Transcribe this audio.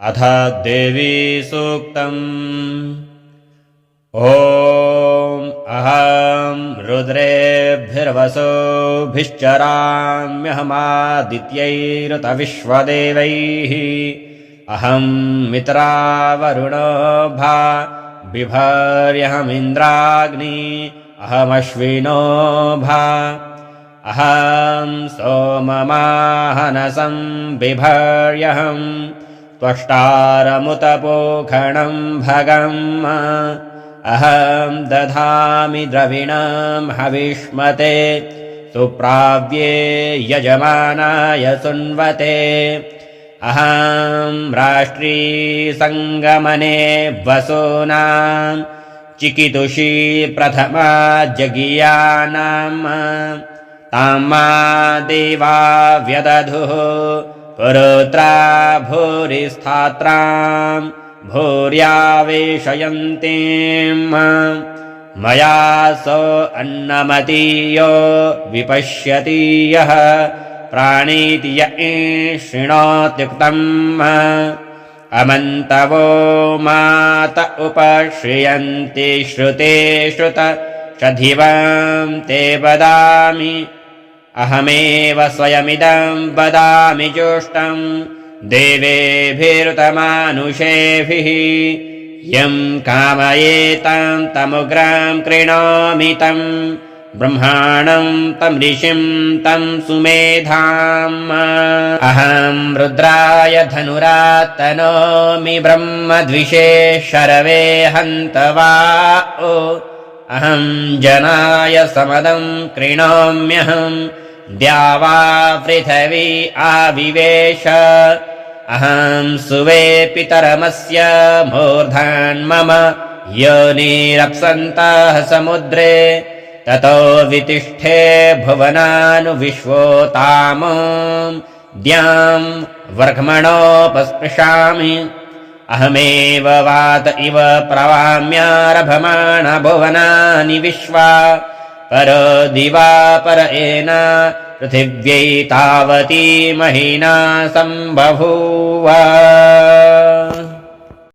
अथ देवी सूक्तम्। ॐ अहं रुद्रेभिर्वसुभिश्चराम्यहमादित्यैरुतविश्वदेवैः अहं मित्रावरुणोभा बिभर्यहमिन्द्राग्नि अहमश्विनोभा अहं सोममाहनसं बिभर्यहम् त्वष्टारमुतपोषणं भगम् अहं दधामि द्रविणं हविष्मते सुप्राव्ये यजमानाय सुन्वते अहं राष्ट्री संगमने वसूनां चिकितुषी प्रथमा जगीयानाम् तां मा देवा व्यदधुः पुरुत्रा भूरिस्थात्रां भूर्यावेशयन्तीम् मया सो अन्नमतीयो विपश्यति यः प्राणीति य शृणोत्युक्तम् अमन्तवो मात उपश्रियन्ति श्रुते श्रुत षधिवं ते वदामि अहमेव स्वयमिदं वदामि जुष्टं देवेभिरुतमानुषेभिः यं कामयेतं तमुग्रं कृणोमि तं ब्रह्माणं तं ऋषिं तं सुमेधाम् अहं रुद्राय धनुरात्तनोमि ब्रह्मद्विषे शरवे हन्तवा अहं जनाय समदं कृणोम्यहं द्यावा पृथिवी आविवेश अहं सुवे पितरमस्य मूर्धन्मम योनिरप्सन्तः समुद्रे ततो वितिष्ठे भुवनानुविश्वोतामो द्यां वर्घ्मणोपस्पृशामि अहमेव वात इव प्रवाम्यारभमाण भुवनानि विश्वा परो दिवा पर एन पृथिव्यै तावती महीना सम्बभूव।